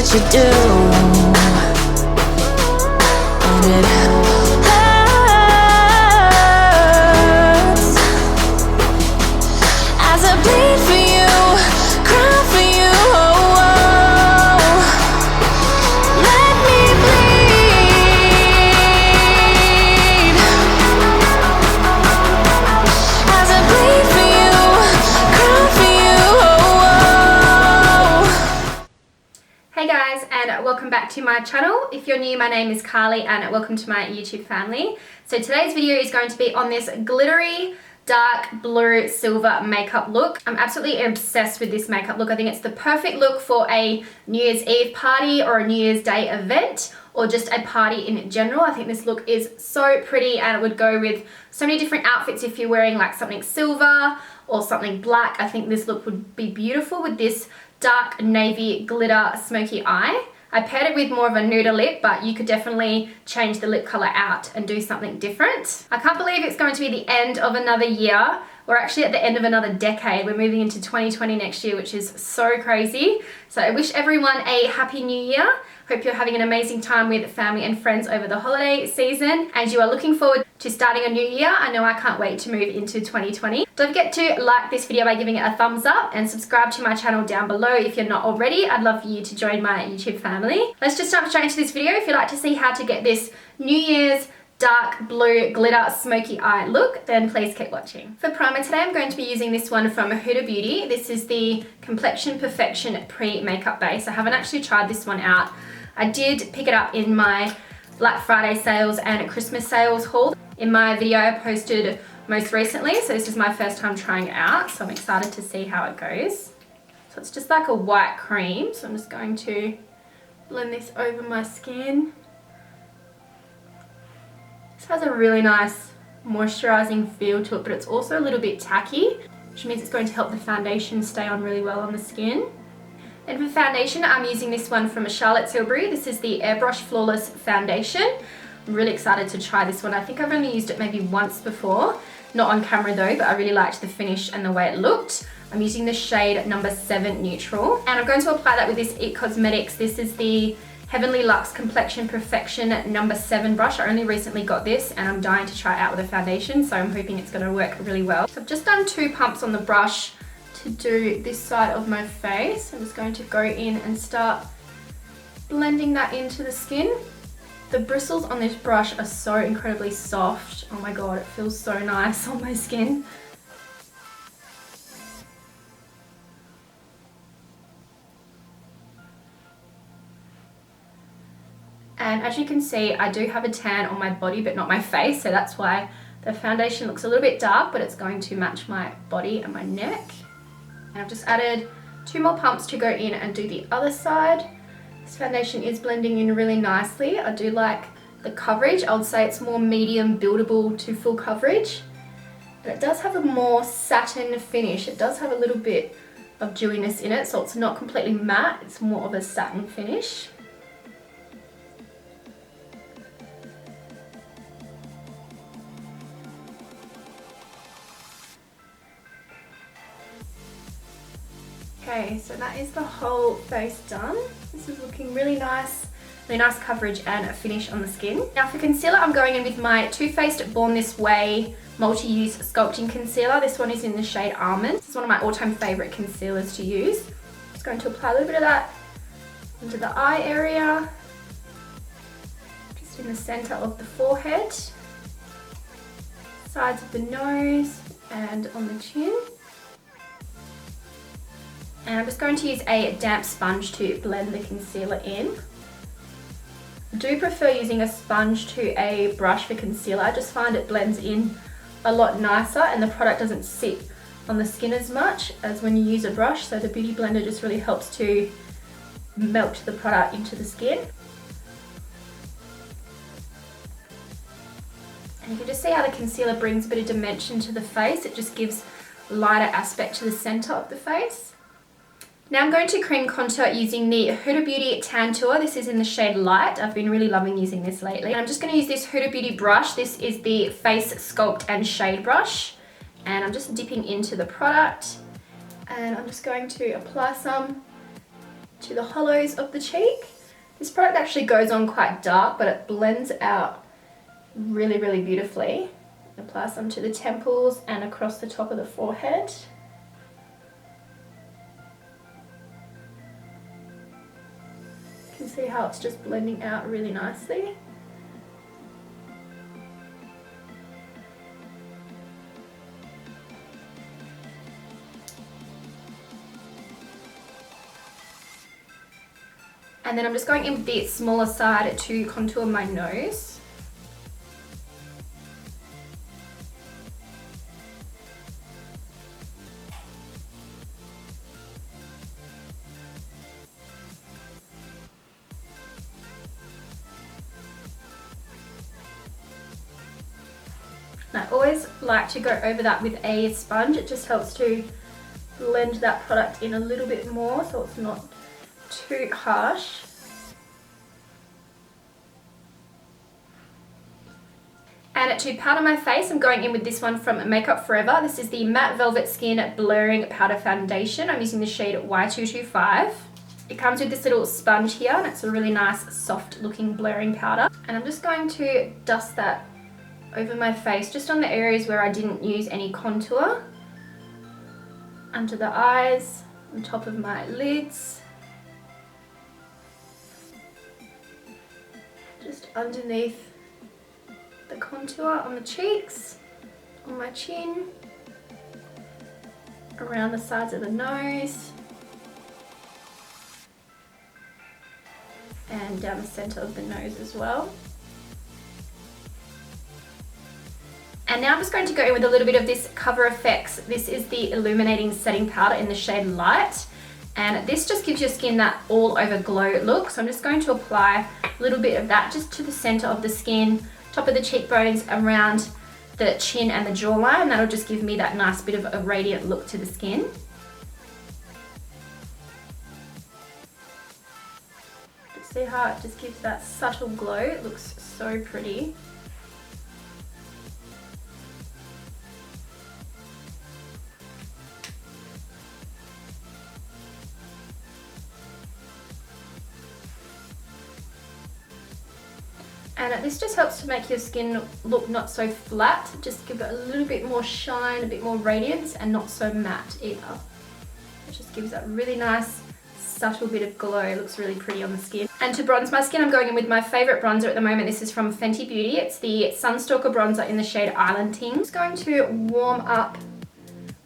what you do, and it hurts as I bleed for you, cry for you. Oh, oh. Let me bleed as I bleed for you, cry for you. Oh, oh. Hey guys, and welcome back to my channel. If you're new, my name is Carly and welcome to my YouTube family. So today's video is going to be on this glittery dark blue silver makeup look. I'm absolutely obsessed with this makeup look. I think it's the perfect look for a New Year's Eve party or a New Year's Day event, or just a party in general. I think this look is so pretty and it would go with so many different outfits. If you're wearing like something silver or something black, I think this look would be beautiful with this dark navy glitter smoky eye. I paired it with more of a nude lip, but you could definitely change the lip color out and do something different. I can't believe it's going to be the end of another year. We're actually at the end of another decade. We're moving into 2020 next year, which is so crazy. So I wish everyone a happy new year. Hope you're having an amazing time with family and friends over the holiday season, and you are looking forward to starting a new year. I know I can't wait to move into 2020. Don't forget to like this video by giving it a thumbs up and subscribe to my channel down below if you're not already. I'd love for you to join my YouTube family. Let's just jump straight into this video. If you'd like to see how to get this New Year's dark blue glitter smoky eye look, then please keep watching. For primer today, I'm going to be using this one from HUDA Beauty. This is the Complexion Perfection Pre-Makeup Base. I haven't actually tried this one out. I did pick it up in my Black Friday sales and Christmas sales haul in my video I posted most recently, so this is my first time trying it out, so I'm excited to see how it goes. So it's just like a white cream, so I'm just going to blend this over my skin. This has a really nice moisturizing feel to it, but it's also a little bit tacky, which means it's going to help the foundation stay on really well on the skin. And for foundation, I'm using this one from Charlotte Tilbury. This is the Airbrush Flawless Foundation. I'm really excited to try this one. I think I've only used it maybe once before, not on camera though, but I really liked the finish and the way it looked. I'm using the shade number 7 Neutral, and I'm going to apply that with this IT Cosmetics. This is the Heavenly Luxe Complexion Perfection number 7 brush. I only recently got this and I'm dying to try it out with a foundation, so I'm hoping it's going to work really well. So I've just done 2 pumps on the brush to do this side of my face. I'm just going to go in and start blending that into the skin. The bristles on this brush are so incredibly soft. Oh my god, it feels so nice on my skin. And as you can see, I do have a tan on my body but not my face, so that's why the foundation looks a little bit dark, but it's going to match my body and my neck. And I've just added 2 more pumps to go in and do the other side. This foundation is blending in really nicely. I do like the coverage. I would say it's more medium buildable to full coverage. And it does have a more satin finish. It does have a little bit of dewiness in it, so it's not completely matte. It's more of a satin finish. Okay, so that is the whole face done. This is looking really nice coverage and a finish on the skin. Now for concealer, I'm going in with my Too Faced Born This Way multi-use sculpting concealer. This one is in the shade Almond. This is one of my all-time favorite concealers to use. I'm just going to apply a little bit of that into the eye area, just in the center of the forehead, sides of the nose, and on the chin. And I'm just going to use a damp sponge to blend the concealer in. I do prefer using a sponge to a brush for concealer. I just find it blends in a lot nicer and the product doesn't sit on the skin as much as when you use a brush. So the Beauty Blender just really helps to melt the product into the skin. And you can just see how the concealer brings a bit of dimension to the face. It just gives lighter aspect to the center of the face. Now I'm going to cream contour using the HUDA Beauty TANTOUR. This is in the shade Light. I've been really loving using this lately. And I'm just going to use this HUDA Beauty brush. This is the Face Sculpt and Shade Brush. And I'm just dipping into the product. And I'm just going to apply some to the hollows of the cheek. This product actually goes on quite dark, but it blends out really, really beautifully. Apply some to the temples and across the top of the forehead. You can see how it's just blending out really nicely. And then I'm just going in with the smaller side to contour my nose. And I always like to go over that with a sponge. It just helps to blend that product in a little bit more so it's not too harsh. And to powder my face, I'm going in with this one from Makeup Forever. This is the Matte Velvet Skin Blurring Powder Foundation. I'm using the shade Y225. It comes with this little sponge here, and it's a really nice soft looking blurring powder. And I'm just going to dust that over my face, just on the areas where I didn't use any contour. Under the eyes, on top of my lids. Just underneath the contour on the cheeks, on my chin, around the sides of the nose, and down the center of the nose as well. And now I'm just going to go in with a little bit of this Cover FX. This is the Illuminating Setting Powder in the shade Light. And this just gives your skin that all over glow look. So I'm just going to apply a little bit of that just to the center of the skin, top of the cheekbones, around the chin and the jawline. And that'll just give me that nice bit of a radiant look to the skin. Just see how it just gives that subtle glow. It looks so pretty. And this just helps to make your skin look not so flat, just give it a little bit more shine, a bit more radiance, and not so matte either. It just gives that really nice, subtle bit of glow. It looks really pretty on the skin. And to bronze my skin, I'm going in with my favorite bronzer at the moment. This is from Fenty Beauty. It's the Sunstalker bronzer in the shade ILLUMINATIng. I'm just going to warm up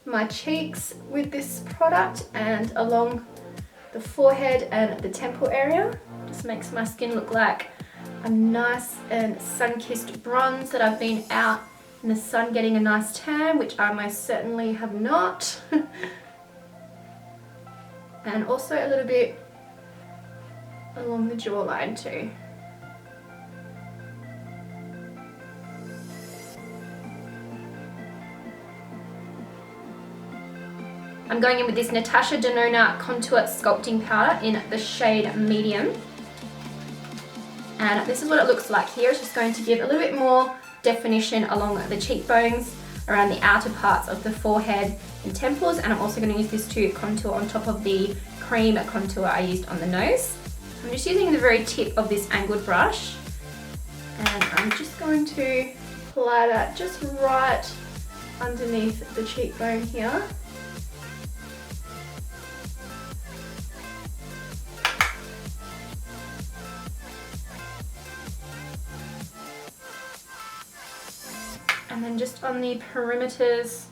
my cheeks with this product and along the forehead and the temple area. Just makes my skin look like a nice and sun-kissed bronze that I've been out in the sun getting a nice tan, which I most certainly have not. And also a little bit along the jawline too. I'm going in with this NATASHA DENONA Contour Sculpting Powder in the shade Medium. And this is what it looks like here. It's just going to give a little bit more definition along the cheekbones, around the outer parts of the forehead and temples. And I'm also going to use this to contour on top of the cream contour I used on the nose. I'm just using the very tip of this angled brush. And I'm just going to apply that just right underneath the cheekbone here. And then just on the perimeters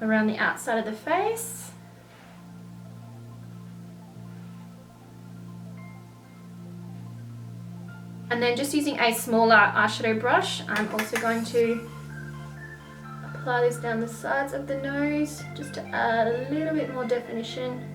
around the outside of the face. And then just using a smaller eyeshadow brush, I'm also going to apply this down the sides of the nose just to add a little bit more definition.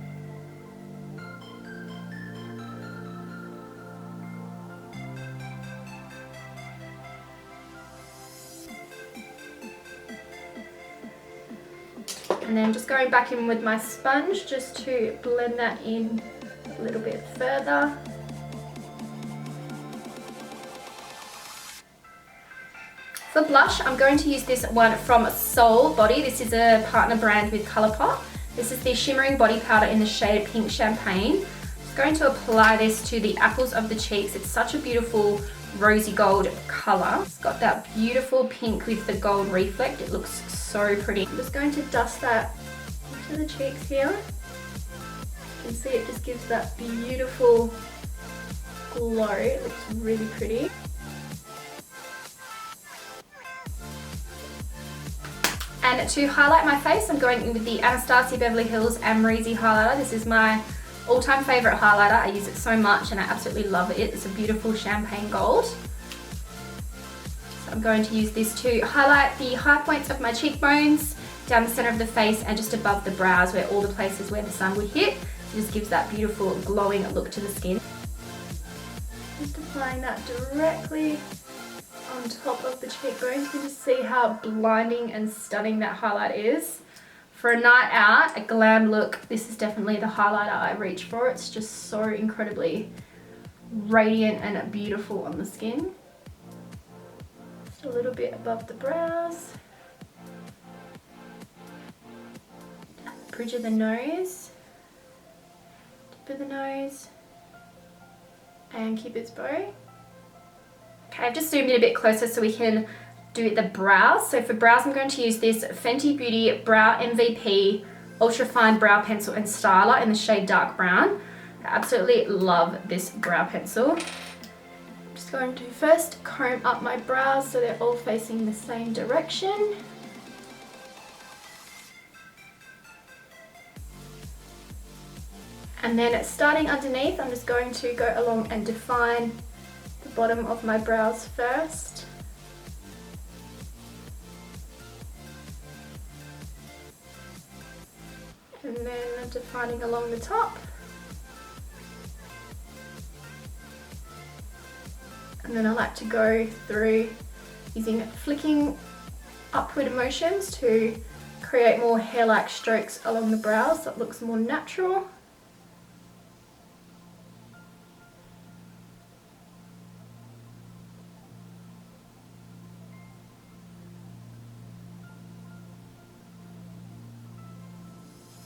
And then just going back in with my sponge just to blend that in a little bit further. For blush, I'm going to use this one from Soul Body. This is a partner brand with ColourPop. This is the Shimmering Body Powder in the shade Pink Champagne. Just going to apply this to the apples of the cheeks. It's such a beautiful rosy gold colour. It's got that beautiful pink with the gold reflect. It looks so pretty. I'm just going to dust that into the cheeks here. You can see it just gives that beautiful glow. It looks really pretty. And to highlight my face, I'm going in with the Anastasia Beverly Hills AMREZY highlighter. This is my all-time favourite highlighter. I use it so much and I absolutely love it. It's a beautiful champagne gold. So I'm going to use this to highlight the high points of my cheekbones, down the centre of the face and just above the brows where all the places where the sun would hit. It just gives that beautiful glowing look to the skin. Just applying that directly on top of the cheekbones. You can just see how blinding and stunning that highlight is. For a night out, a glam look, this is definitely the highlighter I reach for. It's just so incredibly radiant and beautiful on the skin. Just a little bit above the brows. Bridge of the nose. Tip of the nose. And Cupid's bow. Okay, I've just zoomed in a bit closer so we can do the brows. So for brows, I'm going to use this Fenty Beauty Brow MVP Ultra Fine Brow Pencil and Styler in the shade Dark Brown. I absolutely love this brow pencil. I'm just going to first comb up my brows so they're all facing the same direction. And then starting underneath, I'm just going to go along and define the bottom of my brows first. And then defining along the top. And then I like to go through using flicking upward motions to create more hair-like strokes along the brows so it looks more natural.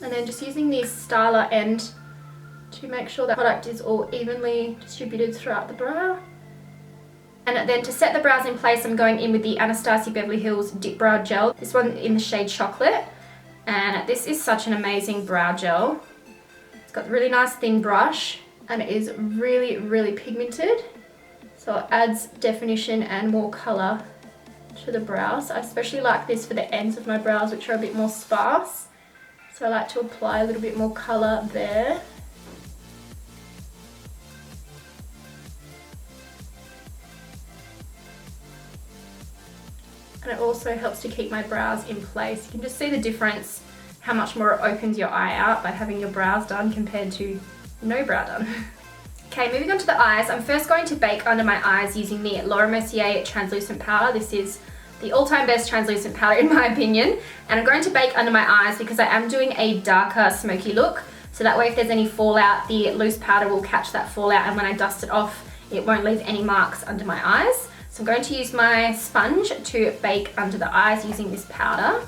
And then just using the styler end to make sure the product is all evenly distributed throughout the brow. And then to set the brows in place, I'm going in with the Anastasia Beverly Hills DIPBROW Gel. This one in the shade Chocolate. And this is such an amazing brow gel. It's got a really nice thin brush and it is really, really pigmented. So it adds definition and more colour to the brows. I especially like this for the ends of my brows, which are a bit more sparse. So I like to apply a little bit more colour there. And it also helps to keep my brows in place. You can just see the difference, how much more it opens your eye out by having your brows done compared to no brow done. Okay, moving on to the eyes. I'm first going to bake under my eyes using the MERCIER translucent powder. This is the all-time best translucent powder in my opinion. And I'm going to bake under my eyes because I am doing a darker smoky look. So that way if there's any fallout, the loose powder will catch that fallout, and when I dust it off, it won't leave any marks under my eyes. So I'm going to use my sponge to bake under the eyes using this powder.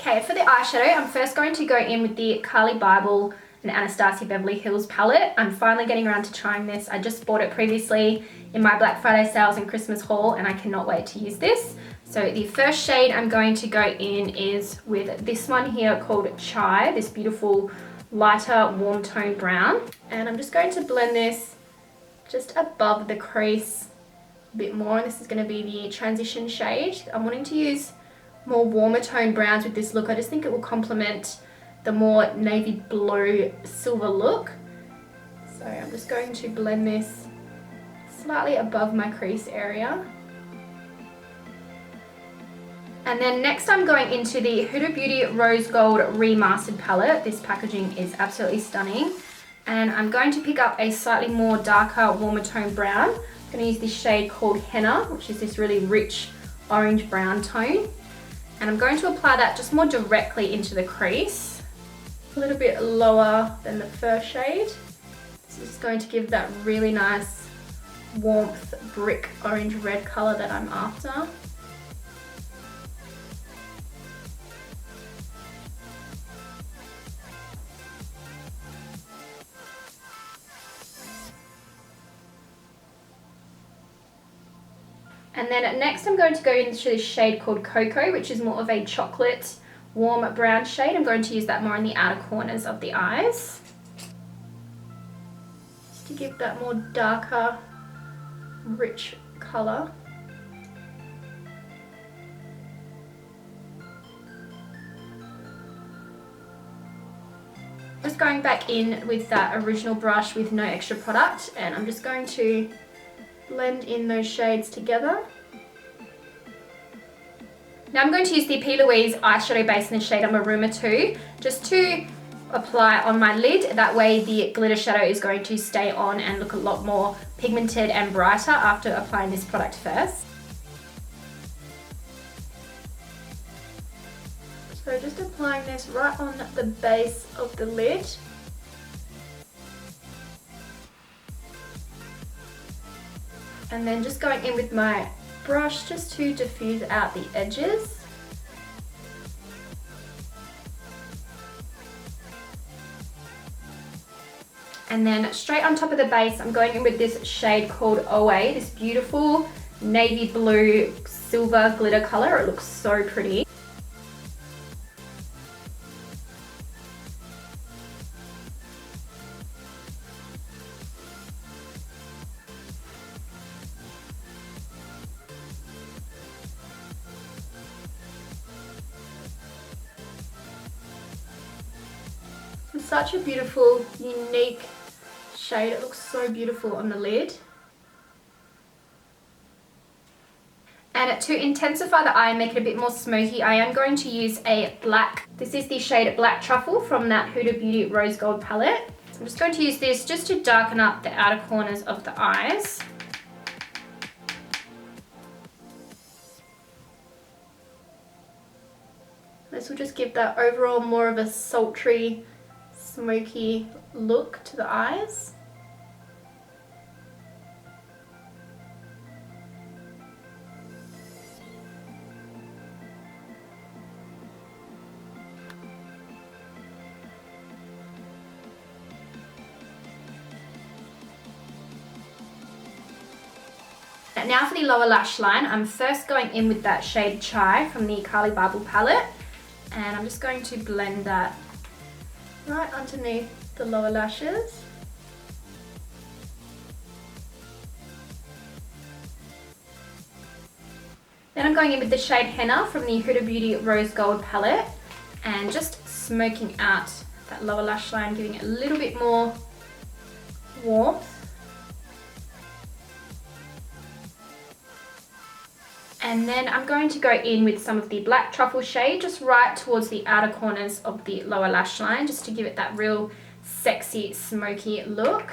Okay, for the eyeshadow, I'm first going to go in with the Carly Bible and Anastasia Beverly Hills palette. I'm finally getting around to trying this. I just bought it previously in my Black Friday sales and Christmas haul, and I cannot wait to use this. So the first shade I'm going to go in is with this one here called Chai, this beautiful lighter warm tone brown. And I'm just going to blend this just above the crease a bit more. And this is going to be the transition shade. I'm wanting to use more warmer tone browns with this look. I just think it will complement the more navy blue silver look. So I'm just going to blend this slightly above my crease area. And then next I'm going into the Huda Beauty Rose Gold Remastered palette. This packaging is absolutely stunning. And I'm going to pick up a slightly more darker, warmer tone brown. I'm going to use this shade called Henna, which is this really rich orange brown tone. And I'm going to apply that just more directly into the crease. a little bit lower than the first shade. This is going to give that really nice warmth, brick orange red colour that I'm after. And then next I'm going to go into this shade called Cocoa, which is more of a chocolate warm brown shade. I'm going to use that more in the outer corners of the eyes, just to give that more darker, rich colour. Just going back in with that original brush with no extra product, and I'm just going to blend in those shades together. Now I'm going to use the P. Louise eyeshadow base in the shade Maruma 2 just to apply on my lid. That way the glitter shadow is going to stay on and look a lot more pigmented and brighter after applying this product first. So just applying this right on the base of the lid. And then just going in with my brush just to diffuse out the edges. And then straight on top of the base, I'm going in with this shade called OA, this beautiful navy blue silver glitter color. It looks so pretty. Such a beautiful, unique shade. It looks so beautiful on the lid. And to intensify the eye and make it a bit more smoky, I am going to use a black. This is the shade Black Truffle from that Huda Beauty Rose Gold palette. I'm just going to use this just to darken up the outer corners of the eyes. This will just give that overall more of a sultry, smoky look to the eyes. Now for the lower lash line, I'm first going in with that shade Chai from the Carly Bible palette, and I'm just going to blend that right underneath the lower lashes. Then I'm going in with the shade Henna from the Huda Beauty Rose Gold palette and just smoking out that lower lash line, giving it a little bit more warmth. And then I'm going to go in with some of the Black Truffle shade just right towards the outer corners of the lower lash line, just to give it that real sexy, smoky look.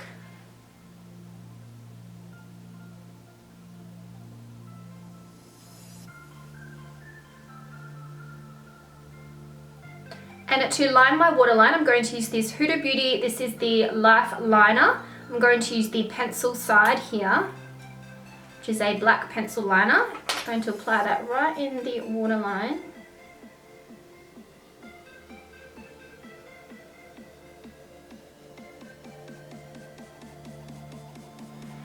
And to line my waterline, I'm going to use this Huda Beauty, this is the Life Liner. I'm going to use the pencil side here, which is a black pencil liner. I'm going to apply that right in the waterline.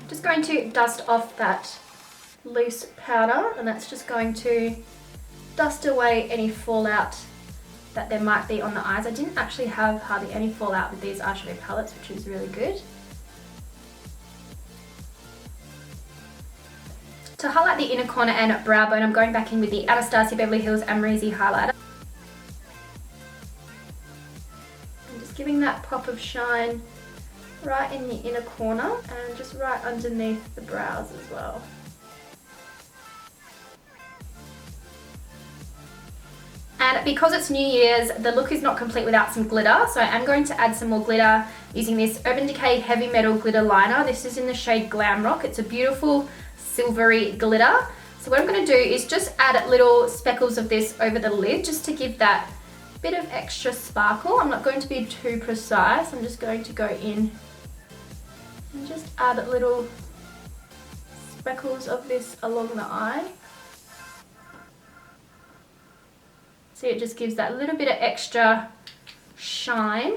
Just going to dust off that loose powder, and that's just going to dust away any fallout that there might be on the eyes. I didn't actually have hardly any fallout with these eyeshadow palettes, which is really good. To highlight the inner corner and brow bone, I'm going back in with the Anastasia Beverly Hills AMREZY highlighter. I'm just giving that pop of shine right in the inner corner and just right underneath the brows as well. And because it's New Year's, the look is not complete without some glitter, so I'm going to add some more glitter using this Urban Decay Heavy Metal Glitter Liner. This is in the shade Glam Rock. It's a beautiful silvery glitter. So what I'm going to do is just add little speckles of this over the lid just to give that bit of extra sparkle. I'm not going to be too precise. I'm just going to go in and just add little speckles of this along the eye. See, it just gives that little bit of extra shine.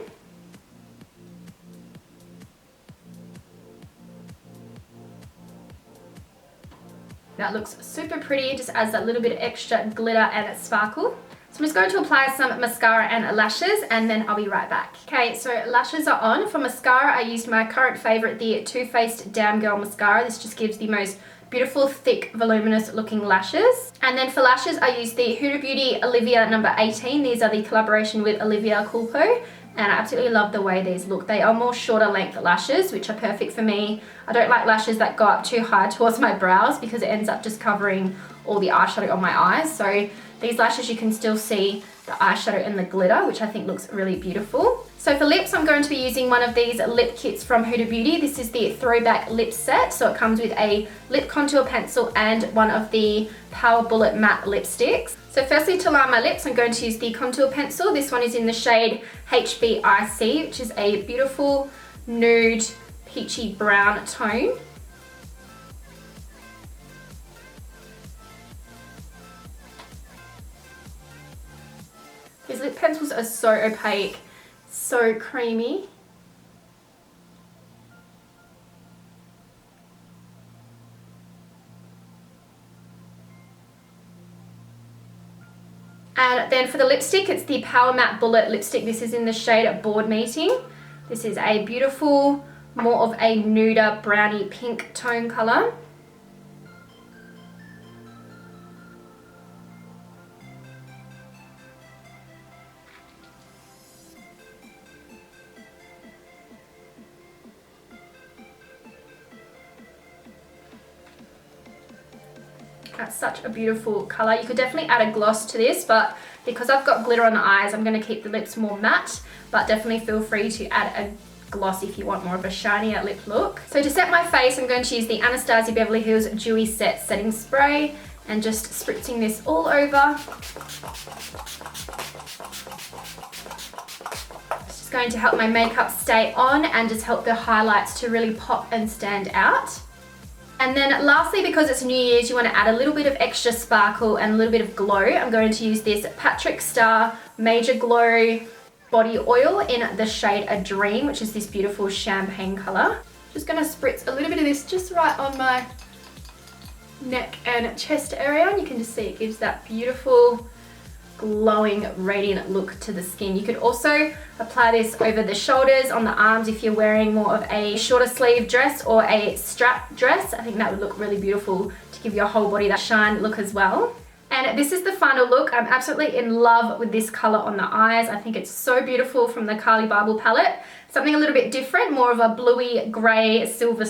That looks super pretty, just adds that little bit of extra glitter and sparkle. So I'm just going to apply some mascara and lashes, and then I'll be right back. Okay, so lashes are on. For mascara, I used my current favorite, the Too Faced Damn Girl Mascara. This just gives the most beautiful, thick, voluminous looking lashes. And then for lashes, I used the Huda Beauty Olivia number 18. These are the collaboration with Olivia Culpo. And I absolutely love the way these look. They are more shorter length lashes, which are perfect for me. I don't like lashes that go up too high towards my brows because it ends up just covering all the eyeshadow on my eyes. So these lashes, you can still see the eyeshadow and the glitter, which I think looks really beautiful. So for lips, I'm going to be using one of these lip kits from Huda Beauty. This is the Throwback Lip Set. So it comes with a lip contour pencil and one of the Power Bullet Matte lipsticks. So firstly, to line my lips, I'm going to use the contour pencil. This one is in the shade HBIC, which is a beautiful nude peachy brown tone. These lip pencils are so opaque, so creamy. And then for the lipstick, it's the Power Matte Bullet lipstick. This is in the shade Board Meeting. This is a beautiful, more of a nuder browny pink tone color. That's such a beautiful color. You could definitely add a gloss to this, but because I've got glitter on the eyes, I'm going to keep the lips more matte, but definitely feel free to add a gloss if you want more of a shinier lip look. So to set my face, I'm going to use the Anastasia Beverly Hills Dewy Set Setting Spray and just spritzing this all over. It's just going to help my makeup stay on and just help the highlights to really pop and stand out. And then lastly, because it's New Year's, you want to add a little bit of extra sparkle and a little bit of glow. I'm going to use this Patrick Star Major Glow Body Oil in the shade A Dream, which is this beautiful champagne color. Just going to spritz a little bit of this just right on my neck and chest area. And you can just see it gives that beautiful, glowing, radiant look to the skin. You could also apply this over the shoulders, on the arms if you're wearing more of a shorter sleeve dress or a strap dress. I think that would look really beautiful to give your whole body that shine look as well. And this is the final look. I'm absolutely in love with this color on the eyes. I think it's so beautiful from the Carly Bible palette. Something a little bit different, more of a bluey, gray, silver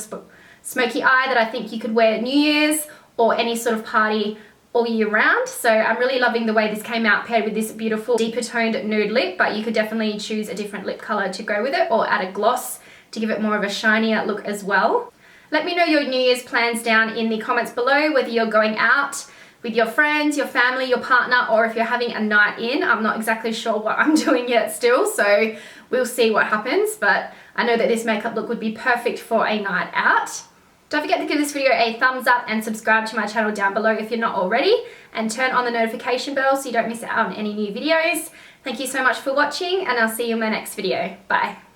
smoky eye that I think you could wear New Year's or any sort of party all year round. So I'm really loving the way this came out paired with this beautiful deeper toned nude lip, but you could definitely choose a different lip color to go with it or add a gloss to give it more of a shinier look as well. Let me know your New Year's plans down in the comments below, whether you're going out with your friends, your family, your partner, or if you're having a night in. I'm not exactly sure what I'm doing yet still, so we'll see what happens, but I know that this makeup look would be perfect for a night out. Don't forget to give this video a thumbs up and subscribe to my channel down below if you're not already, and turn on the notification bell so you don't miss out on any new videos. Thank you so much for watching, and I'll see you in my next video. Bye.